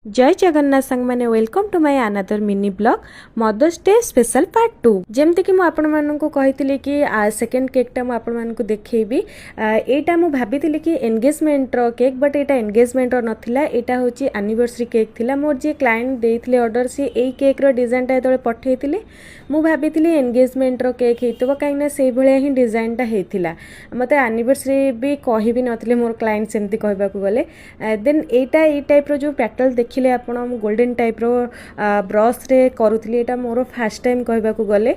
जय जगन्नाथ संग मैंने welcome to my another mini blog mother's day special part 2 जमती कि आपण मानक कही कि सेकेंड केकटा मुझे आपण मानक देखी एटा मु भाभी कि engagement row cake but Etah engagement रो नथिला एटा होची एनिवर्सरी केक थिला मोर जे क्लाइंट देइथिले ऑर्डर सी एई केक रो डिजाइन टा जेतले पठेइथिले मु भाभी एंगेजमेंट रो केक हेतबो काइना सेई भलिया ही डिजाइन टा हेथिला मते एनिवर्सरी भी कहि भी नथिले मोर क्लाइंट सेमती कहबा को गले देन एटा ए टाइप रो जो पैटल देखिले आपण गोल्डन टाइप रो ब्रश रे करूथली एटा मोर फर्स्ट टाइम कहबा को गले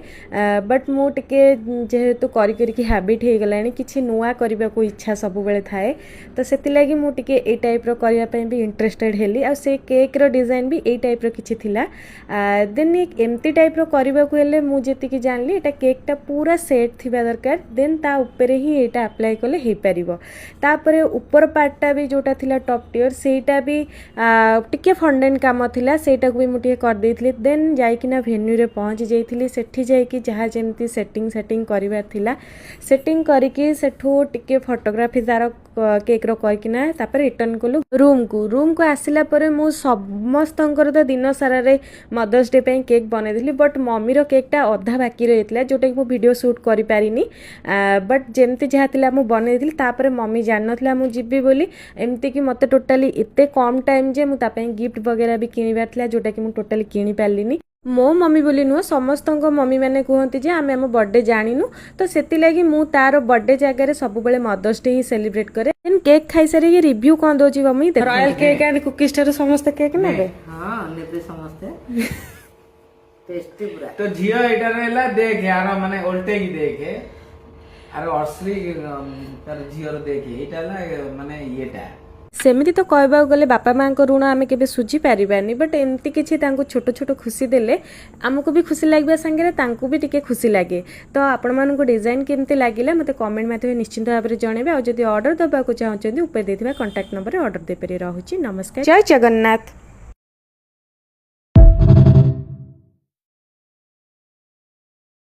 बट मु टिके जेहेतु करी करी की हैबिट हे गलानी किछि नुवा करबा को इच्छा सब बेले थाए तो सेति लागि मु टिके ए टाइप रो करिया पय भी इंटरेस्टेड हेली आ से केक रो डिजाइन भी ए टाइप रो किछि थिला देन एक एम्ति टाइप रो करबा को हेले मु जेति की जानली एटा केक टा पूरा सेट थिबा दरकार देन ता ऊपर ही एटा अप्लाई कले हे परिबो तापरे ऊपर पार्ट टा भी जोटा थिला टॉप टियर सेटा भी टिके फंडेन काम थिला सेटा को भी मुटिए कर देइथली देन जाइकिना वेन्यू रे पहुंच जाइथली सेठी जाइकी जहा जेमती सेटिंग करिवार थिला सेटिंग करिकी सेठू टिके फोटोग्राफी दार केक रो करकिना तापर रिटर्न कलु रूम को आसिला परे मु समस्तंकर तो दिन सारा रे मदर्स डे पे केक बनेइथली बट मम्मी रो केक टा अधा बाकी रहितला जोटा कि मु वीडियो शूट करि पारिनी बट जेमती जहा थिला मु बनेइथली तापर मम्मी जान नथला मु जिब्बी बोली एमती कि मते टोटली एते कम टाइम जे मु तापे गिफ्ट वगैरह भी किनिबार थिला जोटा कि मु टोटली किनि पारलिनी मो मम्मी बोली नुह समस्त मम्मी मैंने कहती जे आम आम बर्थडे जानिनु तो सेति लगी मु तार बर्थडे जगह सब बेले मदर्स डे ही सेलिब्रेट करे देन केक खाई सारी रिव्यू कोन दोची mummy royal cake and cookies टर समस्त केक नेबे हां नेबे समस्त टेस्टी पूरा तो झियो एटा रहला देख यार माने उल्टे की देखे अरे असली तार झियो रो देखे एटा माने येटा सेमिति तो कहबा गले बापा माँ को ऋण आमे केबे सुझी पारिबानी बट एमती किछि तांको छोट छोट खुशी देले आमको भी खुशी लागबा संगे तांको भी टिके खुशी लागे तो आपण मानको डिजाइन केमते लागिला मते कमेंट माध्यम निश्चित भाव में जणेबे आ जदि ऑर्डर दबा को चाहउछन्ती ऊपर देथिबा कांटेक्ट नंबर रे ऑर्डर दे पेरी रहउची नमस्कार जय जगन्नाथ।